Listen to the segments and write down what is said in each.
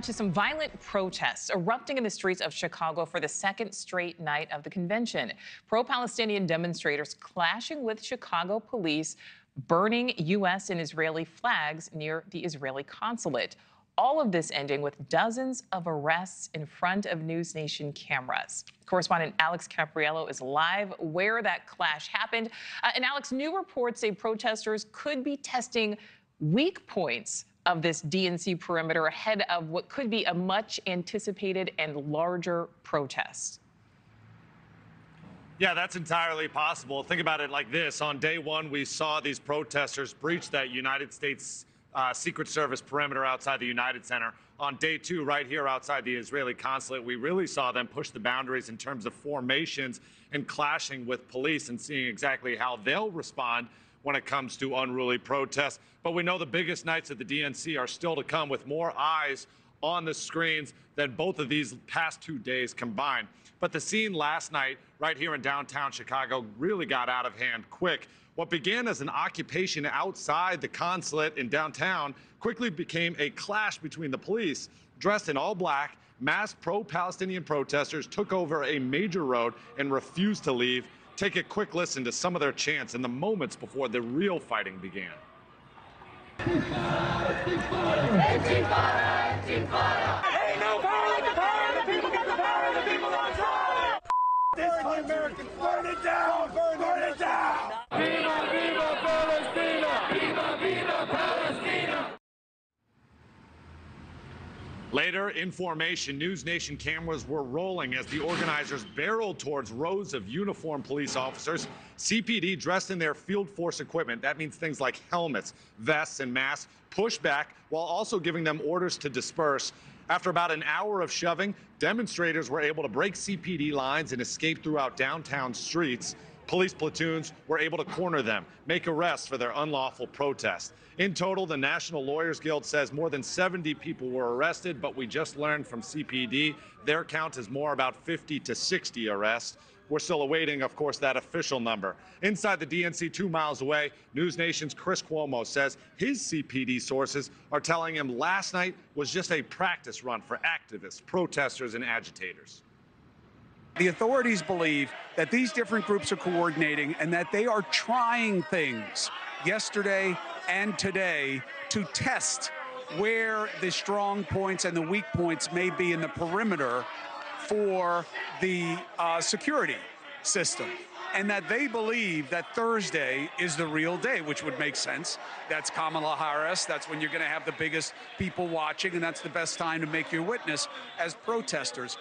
to some violent protests erupting in the streets of Chicago for the second straight night of the convention. Pro-Palestinian demonstrators clashing with Chicago police, burning U.S. and Israeli flags near the Israeli Consulate. All of this ending with dozens of arrests in front of NewsNation cameras. Correspondent Alex Capriello is live where that clash happened. And Alex, new reports say protesters could be testing weak points of this DNC perimeter ahead of what could be a much anticipated and larger protest. Yeah, that's entirely possible. Think about it like this. On day one, we saw these protesters breach that United States Secret Service perimeter outside the United Center. On day two, right here outside the Israeli Consulate, we really saw them push the boundaries in terms of formations and clashing with police and seeing exactly how they'll respond when it comes to unruly protests. But we know the biggest nights at the DNC are still to come, with more eyes on the screens than both of these past 2 days combined. But the scene last night right here in downtown Chicago really got out of hand quick. What began as an occupation outside the consulate in downtown quickly became a clash between the police. Dressed in all black, masked pro-Palestinian protesters took over a major road and refused to leave. Take a quick listen to some of their chants in the moments before the real fighting began. Ain't no power like the power of the people, get the power of the people on top! This American, burn it down, burn it down! Viva, viva Palestina! Viva, viva Palestina! Later, in formation, NewsNation cameras were rolling as the organizers barreled towards rows of uniformed police officers. CPD, dressed in their field force equipment, that means things like helmets, vests, and masks, pushed back while also giving them orders to disperse. After about an hour of shoving, demonstrators were able to break CPD lines and escape throughout downtown streets. Police platoons were able to corner them, make arrests for their unlawful protest. In total, the National Lawyers Guild says more than 70 people were arrested, but we just learned from CPD their count is more about 50 to 60 arrests. We're still awaiting, of course, that official number. Inside the DNC 2 miles away, NewsNation's Chris Cuomo says his CPD sources are telling him last night was just a practice run for activists, protesters, and agitators. The authorities believe that these different groups are coordinating and that they are trying things yesterday and today to test where the strong points and the weak points may be in the perimeter for the security system, and that they believe that Thursday is the real day, which would make sense. That's Kamala Harris. That's when you're going to have the biggest people watching, and that's the best time to make your witness as protesters.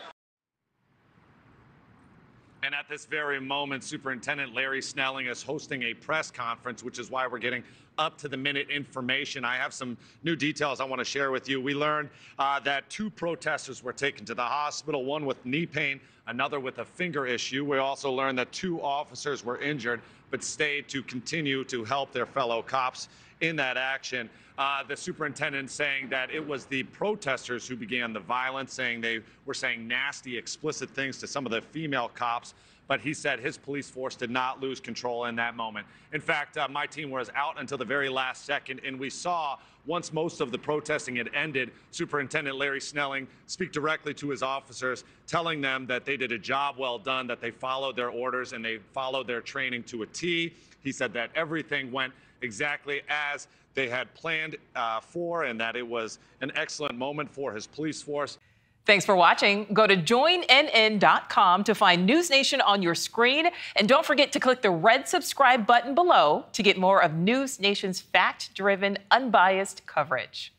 And at this very moment, Superintendent Larry Snelling is hosting a press conference, which is why we're getting up-to-the-minute information. I have some new details I want to share with you. We learned that 2 protesters were taken to the hospital, one with knee pain, another with a finger issue. We also learned that 2 officers were injured but stayed to continue to help their fellow cops in that action. The superintendent saying that it was the protesters who began the violence, saying they were saying nasty, explicit things to some of the female cops. But he said his police force did not lose control in that moment. In fact, my team was out until the very last second, and we saw, once most of the protesting had ended, Superintendent Larry Snelling speak directly to his officers, telling them that they did a job well done, that they followed their orders and they followed their training to a T. He said that everything went exactly as they had planned for, and that it was an excellent moment for his police force. Thanks for watching. Go to joinnn.com to find NewsNation on your screen. And don't forget to click the red subscribe button below to get more of NewsNation's fact-driven, unbiased coverage.